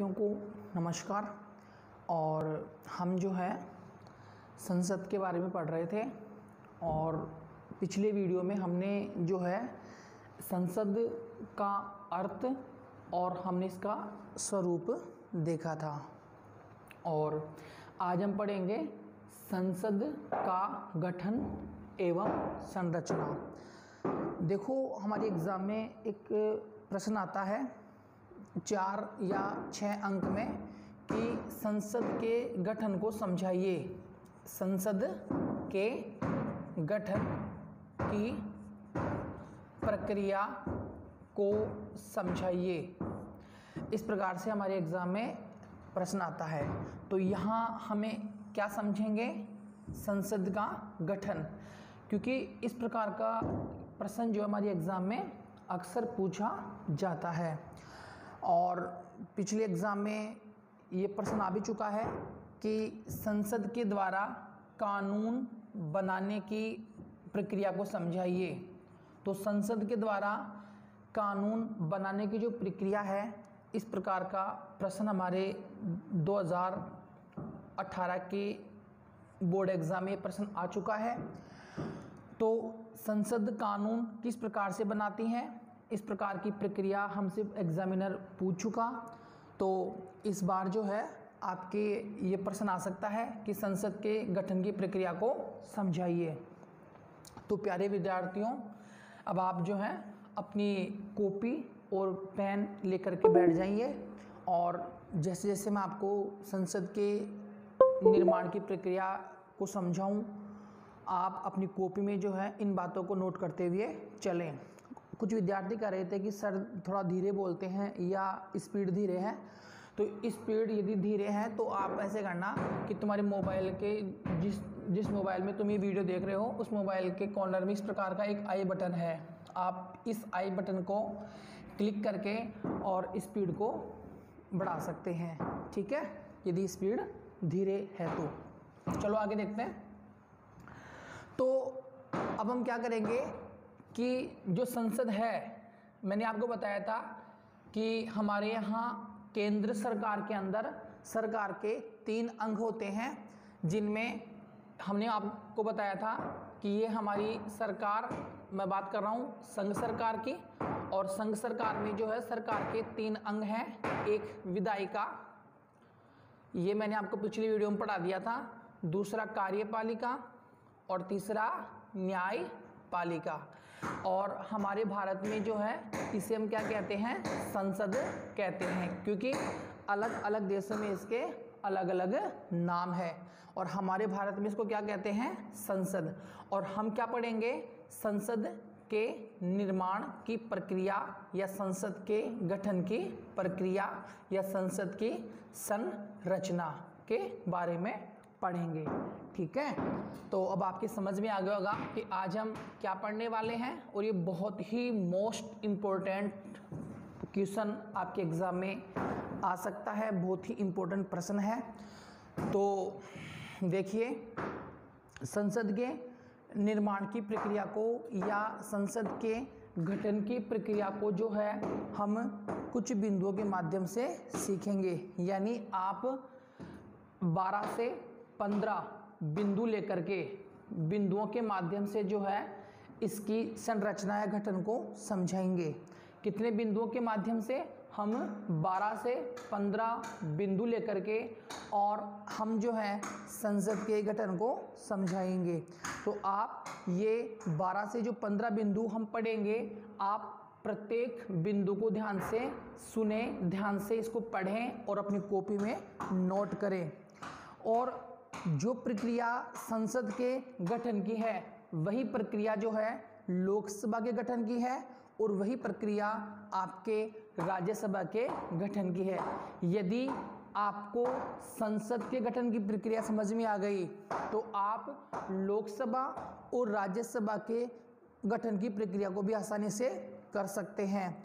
विद्यार्थियों को नमस्कार। और हम जो है संसद के बारे में पढ़ रहे थे और पिछले वीडियो में हमने जो है संसद का अर्थ और हमने इसका स्वरूप देखा था। और आज हम पढ़ेंगे संसद का गठन एवं संरचना। देखो, हमारे एग्ज़ाम में एक प्रश्न आता है 4 या 6 अंक में कि संसद के गठन को समझाइए। संसद के गठन की प्रक्रिया को समझाइए। इस प्रकार से हमारे एग्ज़ाम में प्रश्न आता है। तो यहाँ हमें क्या समझेंगे? संसद का गठन, क्योंकि इस प्रकार का प्रश्न जो हमारे एग्ज़ाम में अक्सर पूछा जाता है। और पिछले एग्ज़ाम में ये प्रश्न आ भी चुका है कि संसद के द्वारा कानून बनाने की प्रक्रिया को समझाइए। तो संसद के द्वारा कानून बनाने की जो प्रक्रिया है, इस प्रकार का प्रश्न हमारे 2018 के बोर्ड एग्ज़ाम में प्रश्न आ चुका है। तो संसद कानून किस प्रकार से बनाती हैं, इस प्रकार की प्रक्रिया हमसे एग्जामिनर पूछ चुका। तो इस बार जो है आपके ये प्रश्न आ सकता है कि संसद के गठन की प्रक्रिया को समझाइए। तो प्यारे विद्यार्थियों, अब आप जो है अपनी कॉपी और पेन लेकर के बैठ जाइए और जैसे जैसे मैं आपको संसद के निर्माण की प्रक्रिया को समझाऊं, आप अपनी कॉपी में जो है इन बातों को नोट करते हुए चलें। कुछ विद्यार्थी कह रहे थे कि सर थोड़ा धीरे बोलते हैं या स्पीड धीरे है। तो स्पीड यदि धीरे है तो आप ऐसे करना कि तुम्हारे मोबाइल के जिस मोबाइल में तुम ये वीडियो देख रहे हो, उस मोबाइल के कॉर्नर में इस प्रकार का एक आई बटन है। आप इस आई बटन को क्लिक करके और स्पीड को बढ़ा सकते हैं, ठीक है, यदि स्पीड धीरे है तो। चलो आगे देखते हैं। तो अब हम क्या करेंगे कि जो संसद है, मैंने आपको बताया था कि हमारे यहाँ केंद्र सरकार के अंदर सरकार के 3 अंग होते हैं, जिनमें हमने आपको बताया था कि ये हमारी सरकार, मैं बात कर रहा हूँ संघ सरकार की, और संघ सरकार में जो है सरकार के 3 अंग हैं। एक विधायिका, ये मैंने आपको पिछली वीडियो में पढ़ा दिया था। दूसरा कार्यपालिका और तीसरा न्यायपालिका। और हमारे भारत में जो है इसे हम क्या कहते हैं? संसद कहते हैं, क्योंकि अलग अलग देशों में इसके अलग अलग नाम है। और हमारे भारत में इसको क्या कहते हैं? संसद। और हम क्या पढ़ेंगे? संसद के निर्माण की प्रक्रिया या संसद के गठन की प्रक्रिया या संसद की संरचना के बारे में पढ़ेंगे, ठीक है। तो अब आपके समझ में आ गया होगा कि आज हम क्या पढ़ने वाले हैं। और ये बहुत ही मोस्ट इम्पोर्टेंट क्वेश्चन आपके एग्ज़ाम में आ सकता है, बहुत ही इम्पोर्टेंट प्रश्न है। तो देखिए, संसद के निर्माण की प्रक्रिया को या संसद के गठन की प्रक्रिया को जो है हम कुछ बिंदुओं के माध्यम से सीखेंगे। यानी आप 12 से 15 बिंदु लेकर के बिंदुओं के माध्यम से जो है इसकी संरचना या गठन को समझाएंगे। कितने बिंदुओं के माध्यम से? हम 12 से 15 बिंदु लेकर के और हम जो है संसद के गठन को समझाएंगे। तो आप ये 12 से जो 15 बिंदु हम पढ़ेंगे, आप प्रत्येक बिंदु को ध्यान से सुने, ध्यान से इसको पढ़ें और अपनी कॉपी में नोट करें। और जो प्रक्रिया संसद के गठन की है, वही प्रक्रिया जो है लोकसभा के गठन की है और वही प्रक्रिया आपके राज्यसभा के गठन की है। यदि आपको संसद के गठन की प्रक्रिया समझ में आ गई तो आप लोकसभा और राज्यसभा के गठन की प्रक्रिया को भी आसानी से कर सकते हैं,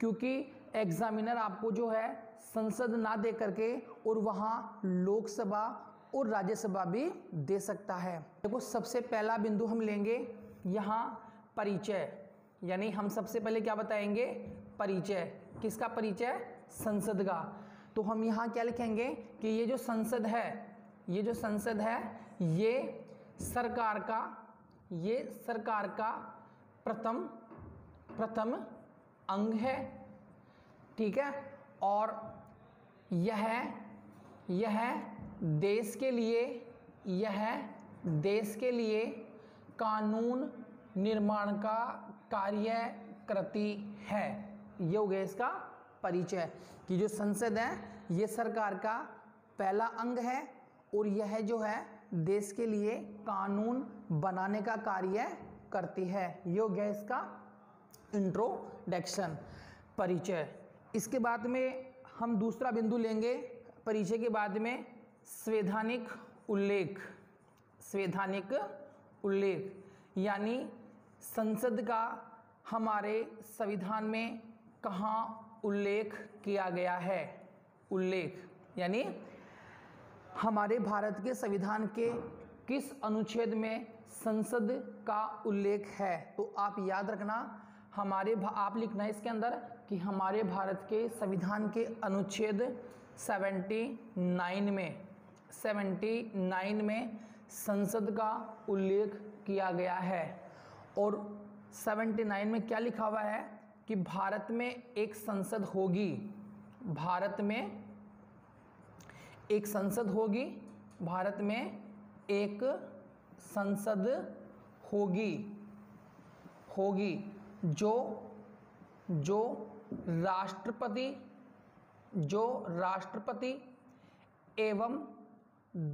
क्योंकि एग्जामिनर आपको जो है संसद ना दे करके और वहाँ लोकसभा और राज्यसभा भी दे सकता है। देखो, सबसे पहला बिंदु हम लेंगे यहाँ परिचय। यानी हम सबसे पहले क्या बताएंगे? परिचय। किसका परिचय? संसद का। तो हम यहाँ क्या लिखेंगे कि ये जो संसद है, ये जो संसद है ये सरकार का प्रथम अंग है, ठीक है। और यह देश के लिए कानून निर्माण का कार्य करती है। ये हो गया इसका परिचय कि जो संसद है ये सरकार का पहला अंग है और यह जो है देश के लिए कानून बनाने का कार्य करती है। ये हो गया इसका इंट्रोडक्शन, परिचय। इसके बाद में हम दूसरा बिंदु लेंगे परिचय के बाद में, संवैधानिक उल्लेख यानी संसद का हमारे संविधान में कहाँ उल्लेख किया गया है। उल्लेख यानी हमारे भारत के संविधान के किस अनुच्छेद में संसद का उल्लेख है। तो आप याद रखना, आप लिखना है इसके अंदर कि हमारे भारत के संविधान के अनुच्छेद 79 में संसद का उल्लेख किया गया है। और 79 में क्या लिखा हुआ है कि भारत में एक संसद होगी, भारत में एक संसद होगी जो राष्ट्रपति एवं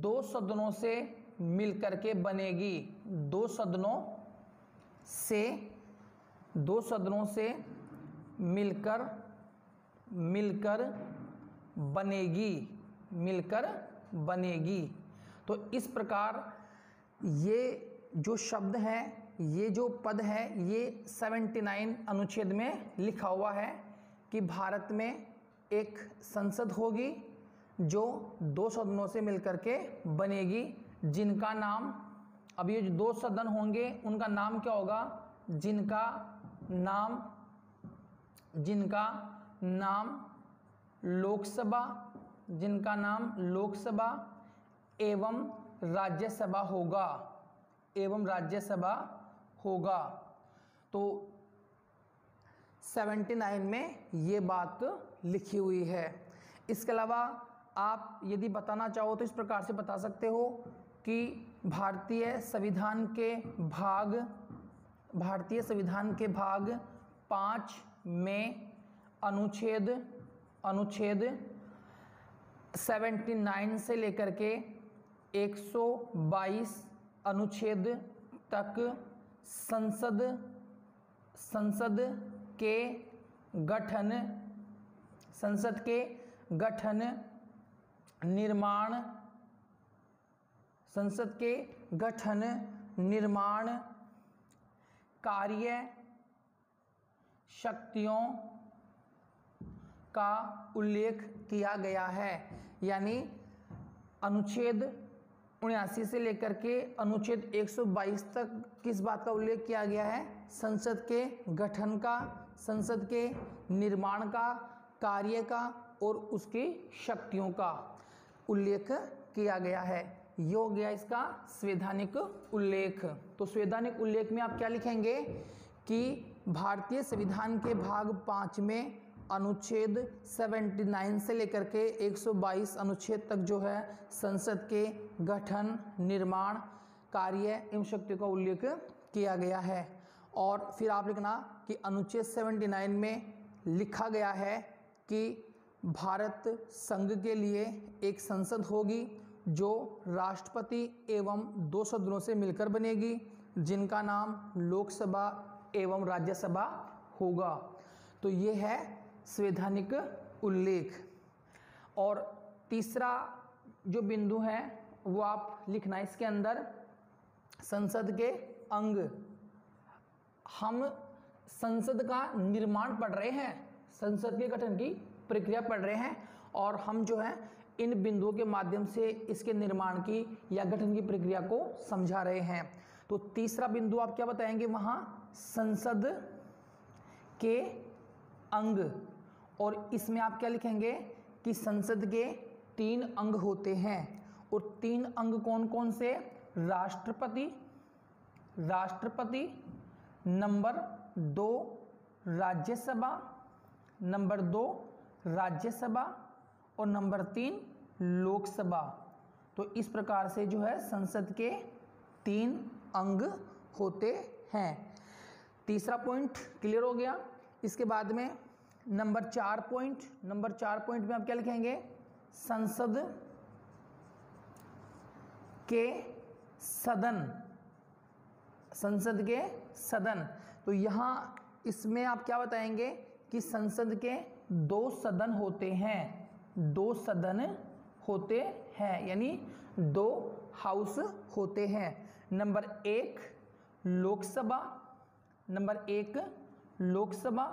2 सदनों से मिलकर के बनेगी। 2 सदनों से मिलकर बनेगी। तो इस प्रकार ये जो शब्द है, ये जो पद है, ये 79 अनुच्छेद में लिखा हुआ है कि भारत में एक संसद होगी जो 2 सदनों से मिलकर के बनेगी, जिनका नाम, अब ये जो 2 सदन होंगे उनका नाम क्या होगा, जिनका नाम लोकसभा एवं राज्यसभा होगा। तो 79 में ये बात लिखी हुई है। इसके अलावा आप यदि बताना चाहो तो इस प्रकार से बता सकते हो कि भारतीय संविधान के भाग 5 में अनुच्छेद 79 से लेकर के 122 अनुच्छेद तक संसद के गठन निर्माण कार्य शक्तियों का उल्लेख किया गया है। यानी अनुच्छेद 79 से लेकर के अनुच्छेद 122 तक किस बात का उल्लेख किया गया है, संसद के गठन का, संसद के निर्माण का, कार्य का और उसकी शक्तियों का उल्लेख किया गया है। ये हो गया इसका संवैधानिक उल्लेख। तो संवैधानिक उल्लेख में आप क्या लिखेंगे कि भारतीय संविधान के भाग 5 में अनुच्छेद 79 से लेकर के 122 अनुच्छेद तक जो है संसद के गठन, निर्माण, कार्य एवं शक्तियों का उल्लेख किया गया है। और फिर आप लिखना कि अनुच्छेद 79 में लिखा गया है कि भारत संघ के लिए एक संसद होगी जो राष्ट्रपति एवं 2 सदनों से मिलकर बनेगी, जिनका नाम लोकसभा एवं राज्यसभा होगा। तो ये है संवैधानिक उल्लेख। और तीसरा जो बिंदु है वो आप लिखना इसके अंदर, संसद के अंग। हम संसद का निर्माण पढ़ रहे हैं, संसद के गठन की प्रक्रिया पढ़ रहे हैं और हम जो है इन बिंदुओं के माध्यम से इसके निर्माण की या गठन की प्रक्रिया को समझा रहे हैं। तो तीसरा बिंदु आप क्या बताएंगे वहां, संसद के अंग। और इसमें आप क्या लिखेंगे कि संसद के 3 अंग होते हैं और 3 अंग कौन कौन से? राष्ट्रपति, नंबर 2 राज्यसभा, नंबर 2 राज्यसभा और नंबर 3 लोकसभा। तो इस प्रकार से जो है संसद के 3 अंग होते हैं। तीसरा पॉइंट क्लियर हो गया। इसके बाद में नंबर 4 पॉइंट में आप क्या लिखेंगे? संसद के सदन। तो यहाँ इसमें आप क्या बताएंगे कि संसद के 2 सदन होते हैं, 2 सदन होते हैं, यानी 2 हाउस होते हैं। नंबर 1 लोकसभा,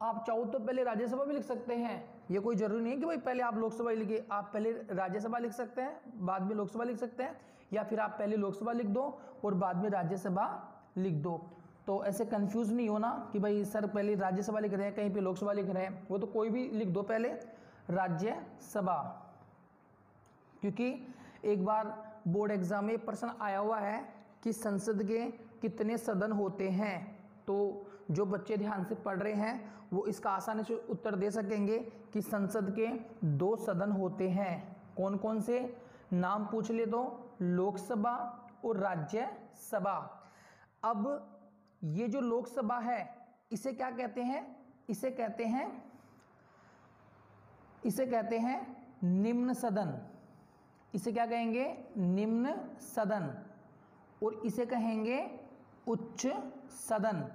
आप चाहो तो पहले राज्यसभा भी लिख सकते हैं, ये कोई जरूरी नहीं है कि भाई पहले आप लोकसभा लिखिए, आप पहले राज्यसभा लिख सकते हैं बाद में लोकसभा लिख सकते हैं, या फिर आप पहले लोकसभा लिख दो और बाद में राज्यसभा लिख दो। तो ऐसे कंफ्यूज नहीं होना कि भाई सर पहले राज्यसभा लिख रहे हैं कहीं पे लोकसभा लिख रहे हैं, वो तो कोई भी लिख दो पहले राज्यसभा। क्योंकि एक बार बोर्ड एग्जाम में प्रश्न आया हुआ है कि संसद के कितने सदन होते हैं, तो जो बच्चे ध्यान से पढ़ रहे हैं वो इसका आसानी से उत्तर दे सकेंगे कि संसद के 2 सदन होते हैं। कौन कौन से? नाम पूछ ले तो लोकसभा और राज्यसभा। अब ये जो लोकसभा है इसे क्या कहते हैं? इसे कहते हैं निम्न सदन। इसे क्या कहेंगे? निम्न सदन। और इसे कहेंगे उच्च सदन।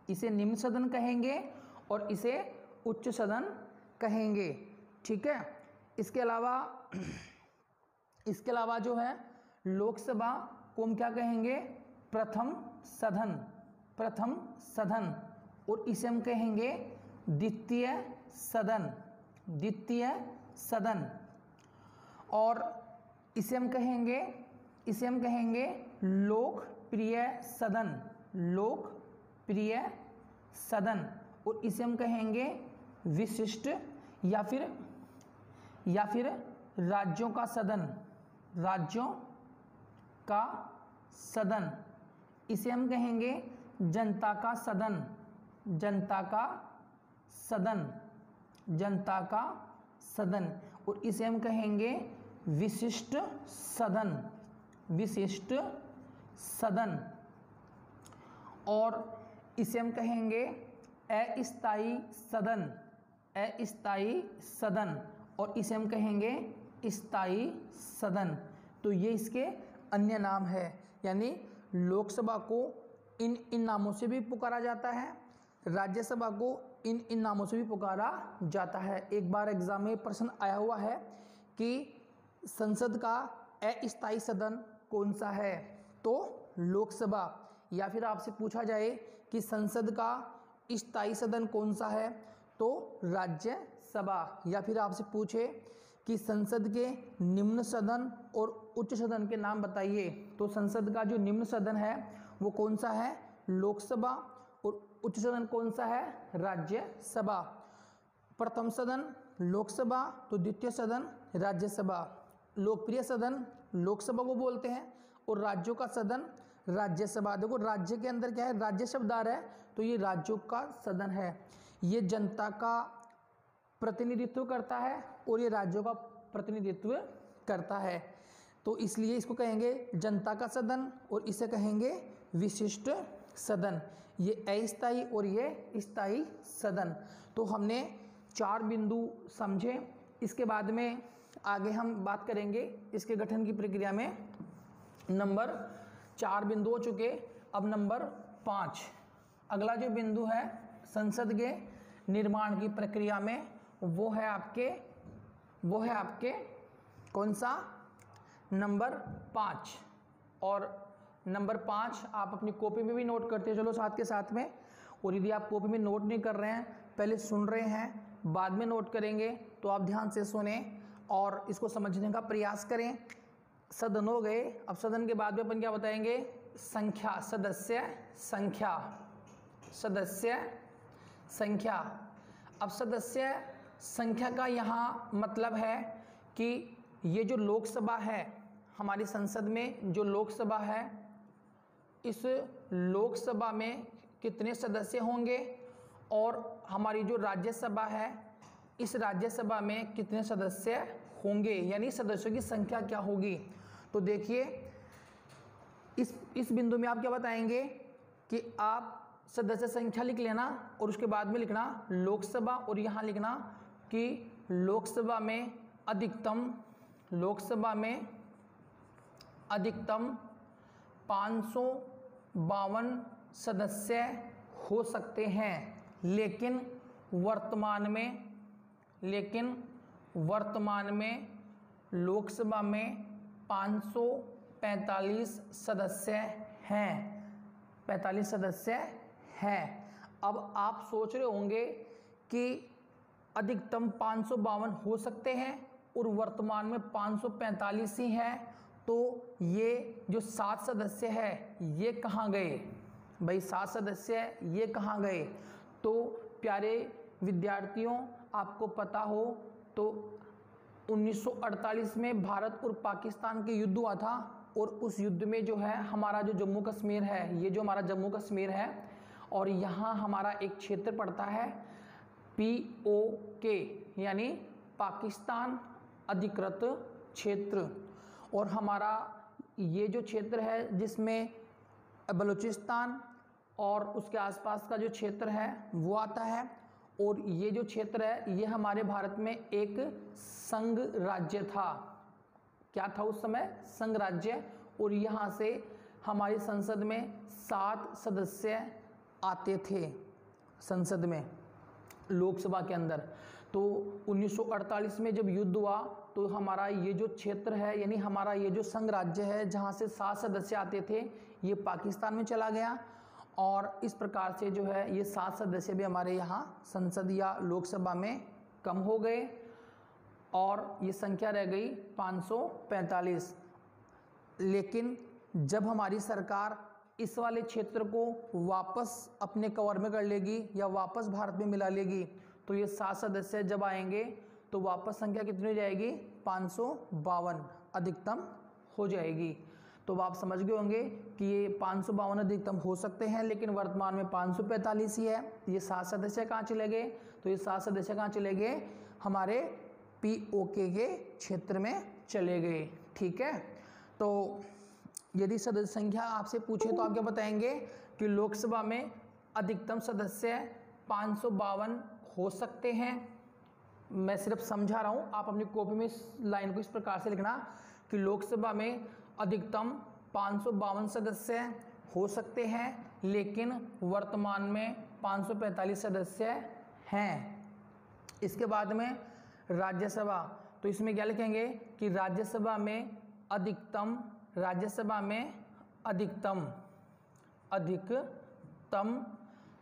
इसे निम्न सदन कहेंगे और इसे उच्च सदन कहेंगे। ठीक है। इसके अलावा जो है लोकसभा को हम क्या कहेंगे? प्रथम सदन। और इसे हम कहेंगे द्वितीय सदन। और इसे हम कहेंगे लोकप्रिय सदन। और इसे हम कहेंगे विशिष्ट या फिर राज्यों का सदन। इसे हम कहेंगे जनता का सदन। और इसे हम कहेंगे विशिष्ट सदन। और इसे हम कहेंगे अस्थायी सदन। और इसे हम कहेंगे स्थायी सदन। तो ये इसके अन्य नाम है, यानी लोकसभा को इन नामों से भी पुकारा जाता है, राज्यसभा को इन नामों से भी पुकारा जाता है। एक बार एग्जाम में प्रश्न आया हुआ है कि संसद का अस्थायी सदन कौन सा है? तो लोकसभा। या फिर आपसे पूछा जाए कि संसद का स्थायी सदन कौन सा है? तो राज्यसभा। या फिर आपसे पूछे कि संसद के निम्न सदन और उच्च सदन के नाम बताइए, तो संसद का जो निम्न सदन है वो कौन सा है? लोकसभा। और उच्च सदन कौन सा है? राज्यसभा। प्रथम सदन लोकसभा तो द्वितीय सदन राज्यसभा। लोकप्रिय सदन लोकसभा को बोलते हैं और राज्यों का सदन राज्यसभा। देखो राज्य के अंदर क्या है? राज्य शब्द आ रहा है, तो ये राज्यों का सदन है। ये जनता का प्रतिनिधित्व करता है और ये राज्यों का प्रतिनिधित्व करता है, तो इसलिए इसको कहेंगे जनता का सदन और इसे कहेंगे विशिष्ट सदन। ये अस्थायी और ये स्थायी सदन। तो हमने 4 बिंदु समझे। इसके बाद में आगे हम बात करेंगे इसके गठन की प्रक्रिया में। नंबर 4 बिंदु हो चुके, अब नंबर 5 अगला जो बिंदु है संसद के निर्माण की प्रक्रिया में, वो है आपके कौन सा? नंबर 5। और नंबर 5 आप अपनी कॉपी में भी नोट करते चलो साथ के साथ में। और यदि आप कॉपी में नोट नहीं कर रहे हैं, पहले सुन रहे हैं बाद में नोट करेंगे, तो आप ध्यान से सुने और इसको समझने का प्रयास करें। सदन हो गए, अब सदन के बाद में अपन क्या बताएंगे? संख्या, सदस्य संख्या। अब सदस्य संख्या का यहाँ मतलब है कि ये जो लोकसभा है, हमारी संसद में जो लोकसभा है, इस लोकसभा में कितने सदस्य होंगे और हमारी जो राज्यसभा है, इस राज्यसभा में कितने सदस्य होंगे, यानी सदस्यों की संख्या क्या होगी। तो देखिए इस बिंदु में आप क्या बताएंगे कि आप सदस्य संख्या लिख लेना और उसके बाद में लिखना लोकसभा, और यहाँ लिखना कि लोकसभा में अधिकतम 552 सदस्य हो सकते हैं, लेकिन वर्तमान में लोकसभा में 545 सदस्य हैं, 45 सदस्य हैं। अब आप सोच रहे होंगे कि अधिकतम 552 हो सकते हैं और वर्तमान में 545 ही हैं, तो ये जो 7 सदस्य है ये कहाँ गए भाई, 7 सदस्य ये कहाँ गए। तो प्यारे विद्यार्थियों, आपको पता हो तो 1948 में भारत और पाकिस्तान के युद्ध हुआ था, और उस युद्ध में जो है हमारा जो जम्मू कश्मीर है, ये जो हमारा जम्मू कश्मीर है, और यहाँ हमारा एक क्षेत्र पड़ता है POK यानी पाकिस्तान अधिकृत क्षेत्र, और हमारा ये जो क्षेत्र है जिसमें बलूचिस्तान और उसके आसपास का जो क्षेत्र है वो आता है, और ये जो क्षेत्र है ये हमारे भारत में एक संघ राज्य था। क्या था उस समय? संघ राज्य। और यहाँ से हमारी संसद में 7 सदस्य आते थे संसद में, लोकसभा के अंदर। तो 1948 में जब युद्ध हुआ तो हमारा ये जो क्षेत्र है, यानी हमारा ये जो संघ राज्य है जहाँ से 7 सदस्य आते थे, ये पाकिस्तान में चला गया, और इस प्रकार से जो है ये 7 सदस्य भी हमारे यहाँ संसद या लोकसभा में कम हो गए, और ये संख्या रह गई 545। लेकिन जब हमारी सरकार इस वाले क्षेत्र को वापस अपने कवर में कर लेगी या वापस भारत में मिला लेगी, तो ये 7 सदस्य जब आएंगे तो वापस संख्या कितनी हो जाएगी? 552 अधिकतम हो जाएगी। तो आप समझ गए होंगे कि ये 552 अधिकतम हो सकते हैं, लेकिन वर्तमान में 545 ही है। ये 7 सदस्य कहाँ चले गए? तो ये 7 सदस्य कहाँ चले गए? हमारे POK के क्षेत्र में चले गए। ठीक है, तो यदि सदस्य संख्या आपसे पूछे तो आप क्या बताएंगे कि लोकसभा में अधिकतम सदस्य 552 हो सकते हैं। मैं सिर्फ समझा रहा हूँ, आप अपनी कॉपी में इस लाइन को इस प्रकार से लिखना कि लोकसभा में अधिकतम 552 सदस्य हो सकते हैं, लेकिन वर्तमान में 545 सदस्य हैं। इसके बाद में राज्यसभा, तो इसमें क्या लिखेंगे कि राज्यसभा में अधिकतम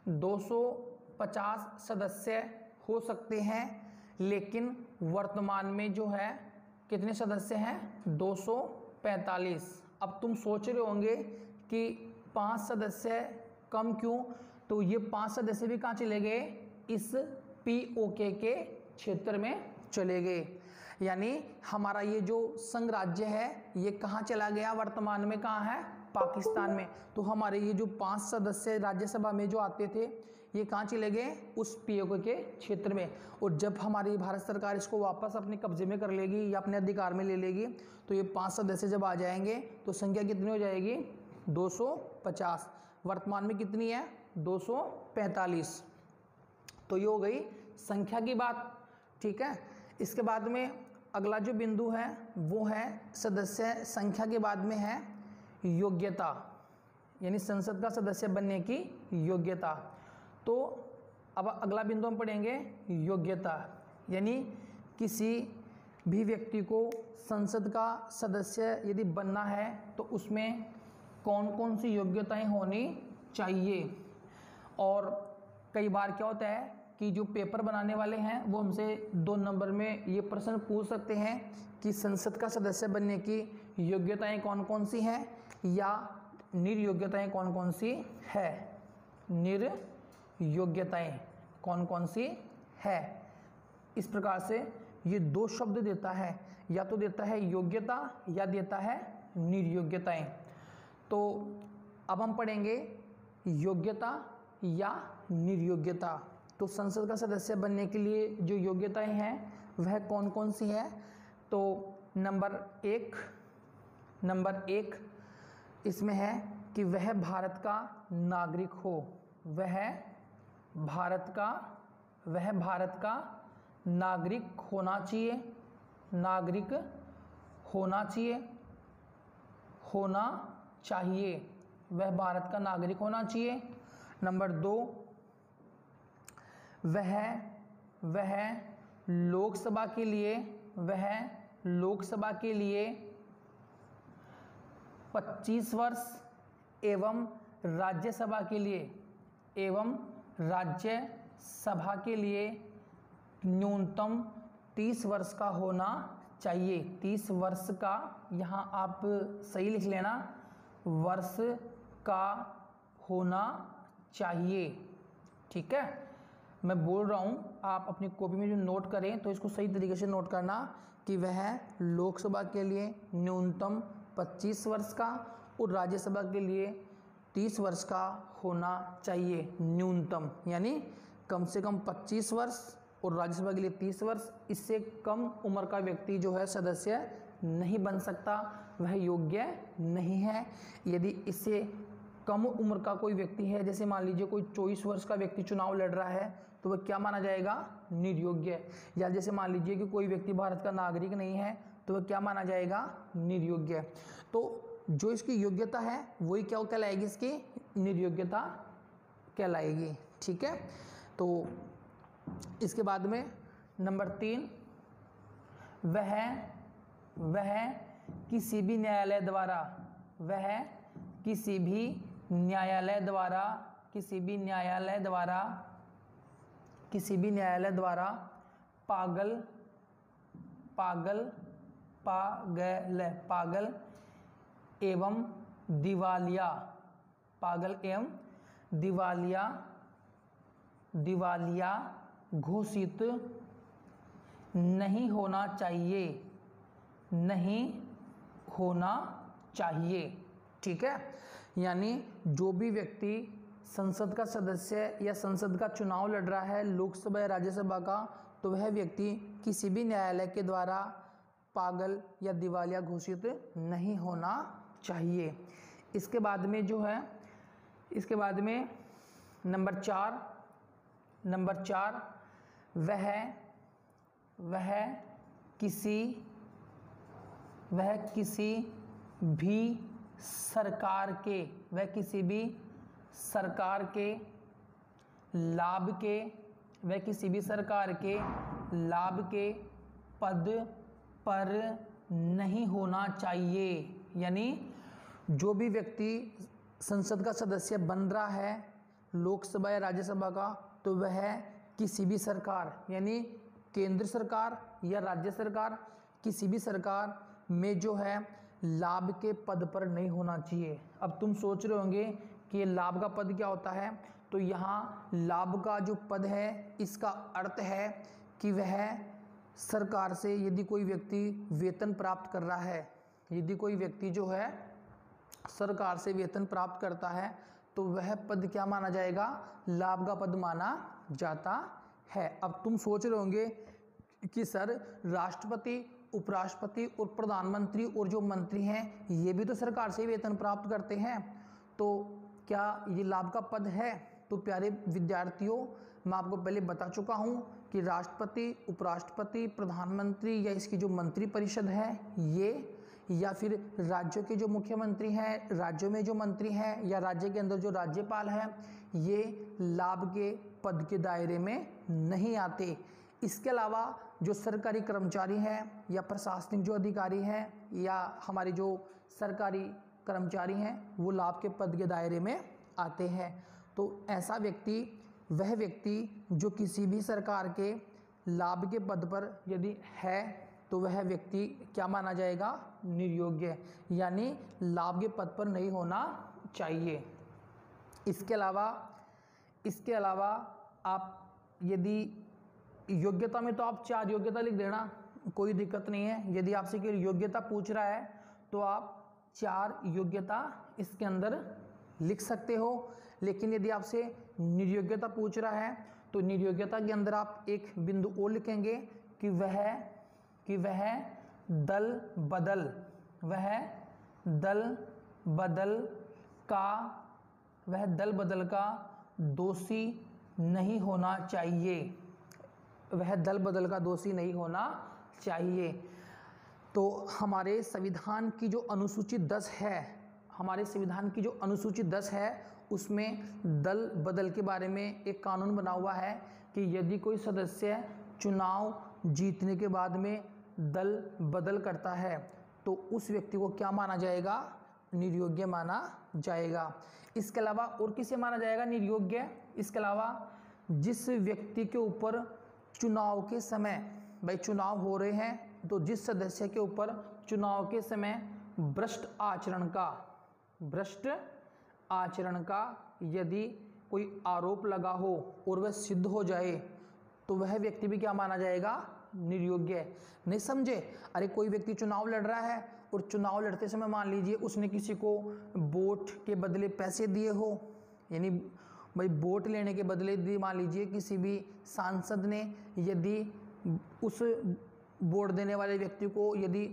250 सदस्य हो सकते हैं, लेकिन वर्तमान में जो है कितने सदस्य हैं? 245। अब तुम सोच रहे होंगे कि 5 सदस्य कम क्यों? तो ये 5 सदस्य भी कहाँ चले गए? इस POK के क्षेत्र में चले गए। यानी हमारा ये जो संघ राज्य है ये कहाँ चला गया? वर्तमान में कहाँ है? पाकिस्तान में। तो हमारे ये जो 5 सदस्य राज्यसभा में जो आते थे ये कहाँ चले गए? उस POK के क्षेत्र में। और जब हमारी भारत सरकार इसको वापस अपने कब्जे में कर लेगी या अपने अधिकार में ले लेगी, तो ये 5 सदस्य जब आ जाएंगे तो संख्या कितनी हो जाएगी? 250। वर्तमान में कितनी है? 245। तो ये हो गई संख्या की बात। ठीक है, इसके बाद में अगला जो बिंदु है वो है सदस्य संख्या के बाद में है योग्यता, यानी संसद का सदस्य बनने की योग्यता। तो अब अगला बिंदु हम पढ़ेंगे योग्यता, यानी किसी भी व्यक्ति को संसद का सदस्य यदि बनना है तो उसमें कौन कौन सी योग्यताएं होनी चाहिए। और कई बार क्या होता है कि जो पेपर बनाने वाले हैं वो हमसे 2 नंबर में ये प्रश्न पूछ सकते हैं कि संसद का सदस्य बनने की योग्यताएं कौन कौन सी हैं या निर्योग्यताएं कौन कौन सी है। निर्योग्यताएं कौन कौन सी है, इस प्रकार से ये दो शब्द देता है, या तो देता है योग्यता या देता है निर्योग्यताएं। तो अब हम पढ़ेंगे योग्यता या निर्योग्यता। तो संसद का सदस्य बनने के लिए जो योग्यताएं हैं वह कौन कौन सी हैं? तो नंबर एक इसमें है कि वह भारत का नागरिक हो, वह भारत का नागरिक होना चाहिए, नागरिक होना चाहिए, वह भारत का नागरिक होना चाहिए। नंबर 2, वह लोकसभा के लिए 25 वर्ष एवं राज्यसभा के लिए न्यूनतम 30 वर्ष का होना चाहिए। 30 वर्ष का, यहाँ आप सही लिख लेना, वर्ष का होना चाहिए। ठीक है, मैं बोल रहा हूँ, आप अपनी कॉपी में जो नोट करें तो इसको सही तरीके से नोट करना कि वह लोकसभा के लिए न्यूनतम 25 वर्ष का और राज्यसभा के लिए 30 वर्ष का होना चाहिए न्यूनतम, यानी कम से कम 25 वर्ष और राज्यसभा के लिए 30 वर्ष। इससे कम उम्र का व्यक्ति जो है सदस्य नहीं बन सकता, वह योग्य नहीं है। यदि इससे कम उम्र का कोई व्यक्ति है, जैसे मान लीजिए कोई 24 वर्ष का व्यक्ति चुनाव लड़ रहा है, तो वह क्या माना जाएगा? निर्योग्य। या जैसे मान लीजिए कि कोई व्यक्ति भारत का नागरिक नहीं है, तो वह क्या माना जाएगा? निर्योग्य। तो जो इसकी योग्यता है वही क्या कहलाएगी? इसकी निर्योग्यता कहलाएगी। ठीक है, तो इसके बाद में नंबर 3, वह किसी भी न्यायालय द्वारा पागल एवं दिवालिया घोषित नहीं होना चाहिए। ठीक है, यानी जो भी व्यक्ति संसद का सदस्य या संसद का चुनाव लड़ रहा है, लोकसभा या राज्यसभा का, तो वह व्यक्ति किसी भी न्यायालय के द्वारा पागल या दिवालिया घोषित नहीं होना चाहिए। इसके बाद में जो है, इसके बाद में नंबर 4, वह किसी भी सरकार के लाभ के पद पर नहीं होना चाहिए। यानी जो भी व्यक्ति संसद का सदस्य बन रहा है, लोकसभा या राज्यसभा का, तो वह किसी भी सरकार, यानी केंद्र सरकार या राज्य सरकार, किसी भी सरकार में जो है लाभ के पद पर नहीं होना चाहिए। अब तुम सोच रहे होंगे कि ये लाभ का पद क्या होता है? तो यहाँ लाभ का जो पद है, इसका अर्थ है कि वह सरकार से यदि कोई व्यक्ति वेतन प्राप्त कर रहा है, यदि कोई व्यक्ति जो है सरकार से वेतन प्राप्त करता है, तो वह पद क्या माना जाएगा? लाभ का पद माना जाता है। अब तुम सोच रहे होंगे कि सर राष्ट्रपति, उपराष्ट्रपति और प्रधानमंत्री और जो मंत्री हैं, ये भी तो सरकार से वेतन प्राप्त करते हैं, तो क्या ये लाभ का पद है? तो प्यारे विद्यार्थियों, मैं आपको पहले बता चुका हूँ कि राष्ट्रपति, उपराष्ट्रपति, प्रधानमंत्री या इसकी जो मंत्री परिषद है ये, या फिर राज्यों के जो मुख्यमंत्री हैं, राज्यों में जो मंत्री हैं, या राज्य के अंदर जो राज्यपाल हैं, ये लाभ के पद के दायरे में नहीं आते। इसके अलावा जो सरकारी कर्मचारी हैं या प्रशासनिक जो अधिकारी हैं या हमारे जो सरकारी कर्मचारी हैं, वो लाभ के पद के दायरे में आते हैं। तो ऐसा व्यक्ति, वह व्यक्ति जो किसी भी सरकार के लाभ के पद पर यदि है, तो वह व्यक्ति क्या माना जाएगा? निर्योग्य, यानी लाभ के पद पर नहीं होना चाहिए। इसके अलावा आप यदि योग्यता में तो आप 4 योग्यता लिख देना, कोई दिक्कत नहीं है। यदि आपसे केवल योग्यता पूछ रहा है तो आप 4 योग्यता इसके अंदर लिख सकते हो। लेकिन यदि आपसे निर्योग्यता पूछ रहा है तो निर्योग्यता के अंदर आप एक बिंदु और लिखेंगे कि वह दल बदल का दोषी नहीं होना चाहिए। वह दल बदल का दोषी नहीं होना चाहिए। तो हमारे संविधान की जो अनुसूची 10 है, उसमें दल बदल के बारे में एक कानून बना हुआ है कि यदि कोई सदस्य चुनाव जीतने के बाद में दल बदल करता है तो उस व्यक्ति को क्या माना जाएगा? निर्योग्य माना जाएगा। इसके अलावा और किसे माना जाएगा निर्योग्य? इसके अलावा जिस व्यक्ति के ऊपर चुनाव के समय, भाई चुनाव हो रहे हैं तो जिस सदस्य के ऊपर चुनाव के समय भ्रष्ट आचरण का यदि कोई आरोप लगा हो और वह सिद्ध हो जाए तो वह व्यक्ति भी क्या माना जाएगा? निर्योग्य। नहीं समझे? अरे कोई व्यक्ति चुनाव लड़ रहा है और चुनाव लड़ते समय मान लीजिए उसने किसी को वोट के बदले पैसे दिए हो, यानी भाई वोट लेने के बदले मान लीजिए किसी भी सांसद ने यदि उस वोट देने वाले व्यक्ति को यदि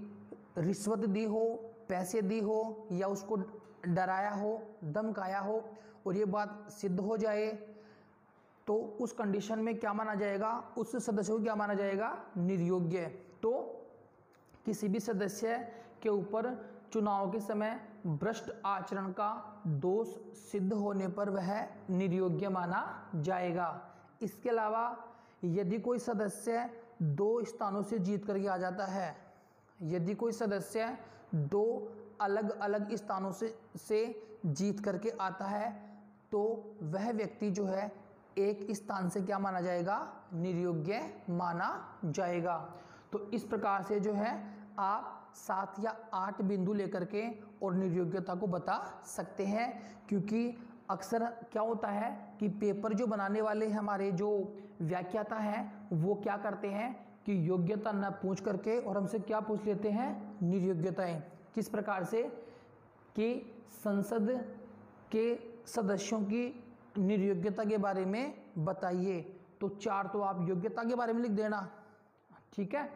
रिश्वत दी हो, पैसे दी हो या उसको डराया हो, धमकाया हो और ये बात सिद्ध हो जाए तो उस कंडीशन में क्या माना जाएगा? उस सदस्य को क्या माना जाएगा? निर्योग्य। तो किसी भी सदस्य के ऊपर चुनाव के समय भ्रष्ट आचरण का दोष सिद्ध होने पर वह निर्योग्य माना जाएगा। इसके अलावा यदि कोई सदस्य 2 स्थानों से जीत करके आ जाता है, यदि कोई सदस्य 2 अलग अलग स्थानों से जीत करके आता है तो वह व्यक्ति जो है एक स्थान से क्या माना जाएगा? निर्योग्य माना जाएगा। तो इस प्रकार से जो है आप 7 या 8 बिंदु लेकर के और निर्योग्यता को बता सकते हैं। क्योंकि अक्सर क्या होता है कि पेपर जो बनाने वाले हमारे जो व्याख्याता हैं वो क्या करते हैं कि योग्यता न पूछ करके और हमसे क्या पूछ लेते हैं? निर्योग्यताएं। किस प्रकार से कि संसद के सदस्यों की निर्योग्यता के बारे में बताइए। तो 4 तो आप योग्यता के बारे में लिख देना, ठीक है।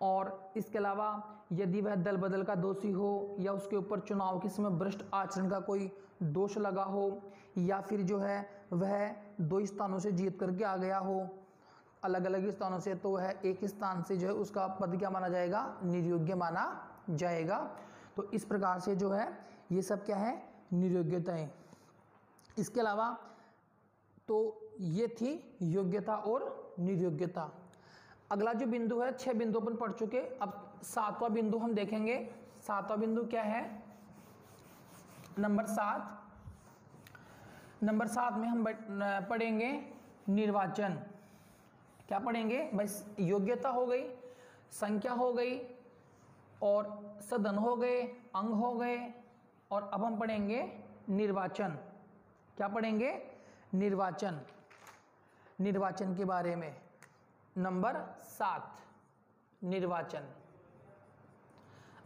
और इसके अलावा यदि वह दल बदल का दोषी हो या उसके ऊपर चुनाव के समय भ्रष्ट आचरण का कोई दोष लगा हो या फिर जो है वह 2 स्थानों से जीत करके आ गया हो अलग अलग स्थानों से, तो वह एक स्थान से जो है उसका पद क्या माना जाएगा? निर्योग्य माना जाएगा। तो इस प्रकार से जो है ये सब क्या है? निर्योग्यताएं। इसके अलावा तो ये थी योग्यता और निर्योग्यता। अगला जो बिंदु है, 6 बिंदु अपन पढ़ चुके, अब 7वां बिंदु हम देखेंगे। 7वां बिंदु क्या है? नंबर 7 में हम पढ़ेंगे निर्वाचन। क्या पढ़ेंगे? बस योग्यता हो गई, संख्या हो गई और सदन हो गए, अंग हो गए, और अब हम पढ़ेंगे निर्वाचन। क्या पढ़ेंगे? निर्वाचन। निर्वाचन के बारे में नंबर 7 निर्वाचन।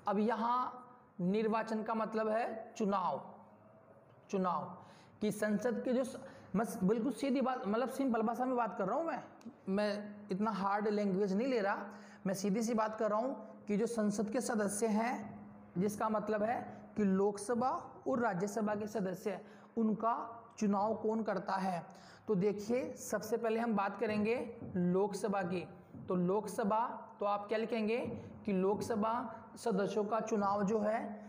अब यहां निर्वाचन का मतलब है चुनाव कि संसद के जो, मैं बिल्कुल सीधी बात, मतलब सिंपल भाषा में बात कर रहा हूं। मैं इतना हार्ड लैंग्वेज नहीं ले रहा, मैं सीधी सी बात कर रहा हूं कि जो संसद के सदस्य हैं, जिसका मतलब है कि लोकसभा और राज्यसभा के सदस्य, उनका चुनाव कौन करता है। तो देखिए सबसे पहले हम बात करेंगे लोकसभा की। तो लोकसभा, तो आप क्या लिखेंगे कि लोकसभा सदस्यों का चुनाव जो है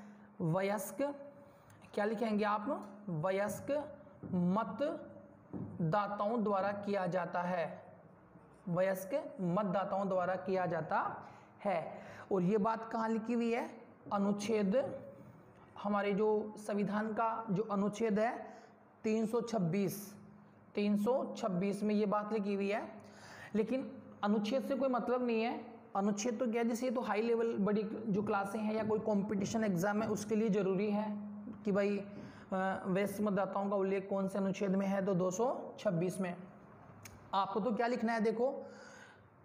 वयस्क, क्या लिखेंगे आप? वयस्क मतदाताओं द्वारा किया जाता है। वयस्क मतदाताओं द्वारा किया जाता है। और ये बात कहाँ लिखी हुई है? अनुच्छेद, हमारे जो संविधान का जो अनुच्छेद है 326 में ये बात लिखी हुई है। लेकिन अनुच्छेद से कोई मतलब नहीं है। अनुच्छेद तो क्या है, जैसे तो हाई लेवल बड़ी जो क्लासें हैं या कोई कंपटीशन एग्जाम है उसके लिए ज़रूरी है कि भाई वयस्क मतदाताओं का उल्लेख कौन से अनुच्छेद में है, तो 226 में। आपको तो क्या लिखना है, देखो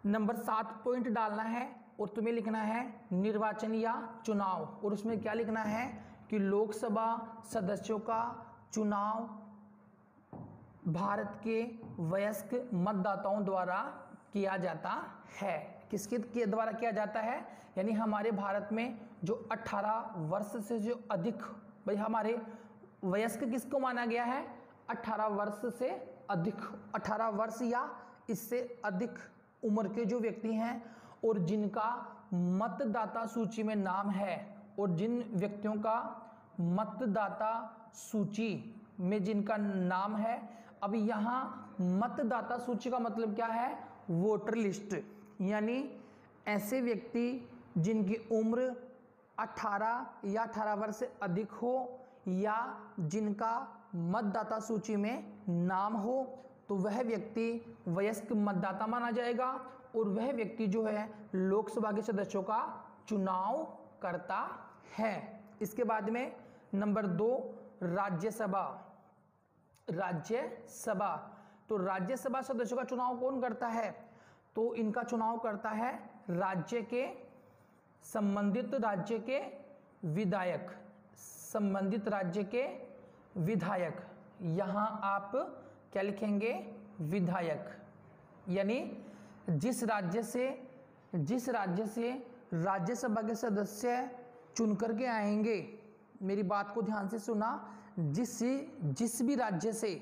नंबर 7 पॉइंट डालना है और तुम्हें लिखना है निर्वाचन या चुनाव, और उसमें क्या लिखना है कि लोकसभा सदस्यों का चुनाव भारत के वयस्क मतदाताओं द्वारा किया जाता है। किसके के द्वारा किया जाता है? यानी हमारे भारत में जो 18 वर्ष से जो अधिक, भाई हमारे वयस्क किसको माना गया है? 18 वर्ष से अधिक, 18 वर्ष या इससे अधिक उम्र के जो व्यक्ति हैं और जिनका मतदाता सूची में नाम है, और जिन व्यक्तियों का मतदाता सूची में जिनका नाम है। अब यहाँ मतदाता सूची का मतलब क्या है? वोटर लिस्ट, यानी ऐसे व्यक्ति जिनकी उम्र 18 या 18 वर्ष से अधिक हो या जिनका मतदाता सूची में नाम हो, तो वह व्यक्ति वयस्क मतदाता माना जाएगा और वह व्यक्ति जो है लोकसभा के सदस्यों का चुनाव करता है। इसके बाद में नंबर 2 राज्यसभा। राज्यसभा, तो राज्यसभा सदस्यों का चुनाव कौन करता है? तो इनका चुनाव करता है राज्य के संबंधित राज्य के विधायक, संबंधित राज्य के विधायक। यहाँ आप क्या लिखेंगे? विधायक, यानी जिस राज्य से राज्यसभा के सदस्य चुन करके आएंगे, मेरी बात को ध्यान से सुना, जिस भी राज्य से,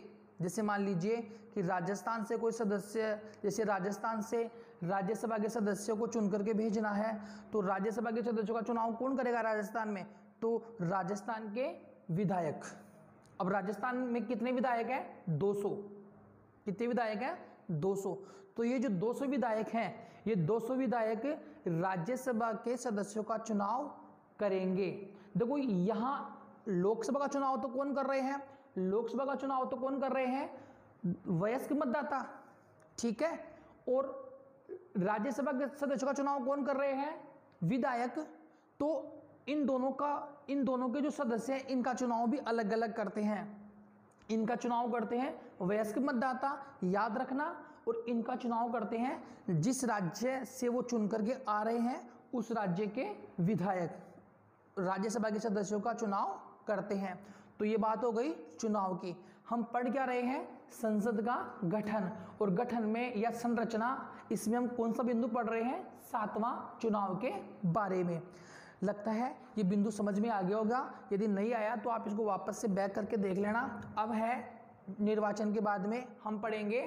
जैसे मान लीजिए कि राजस्थान से कोई सदस्य, जैसे राजस्थान से राज्यसभा के सदस्यों को चुन करके भेजना है, तो राज्यसभा के सदस्यों का चुनाव कौन करेगा राजस्थान में? तो राजस्थान के विधायक। अब राजस्थान में कितने विधायक हैं? 200। कितने विधायक हैं? 200। तो ये जो 200 विधायक हैं, ये 200 विधायक राज्यसभा के सदस्यों का चुनाव करेंगे। देखो यहाँ लोकसभा का चुनाव तो कौन कर रहे हैं? लोकसभा का चुनाव तो कौन कर रहे हैं? वयस्क मतदाता, ठीक है। और राज्यसभा के सदस्यों का चुनाव कौन कर रहे हैं? विधायक। तो इन दोनों के जो सदस्य हैं, इनका चुनाव भी अलग अलग करते हैं। इनका चुनाव करते हैं वयस्क मतदाता, याद रखना, और इनका चुनाव करते हैं जिस राज्य से वो चुन करके आ रहे हैं उस राज्य के विधायक, राज्यसभा के सदस्यों का चुनाव करते हैं। तो ये बात हो गई चुनाव की। हम पढ़ क्या रहे हैं? संसद का गठन, और गठन में या संरचना, इसमें हम कौन सा बिंदु पढ़ रहे हैं? 7वां चुनाव के बारे में। लगता है ये बिंदु समझ में आ गया होगा। यदि नहीं आया तो आप इसको वापस से बैक करके देख लेना। अब है निर्वाचन के बाद में हम पढ़ेंगे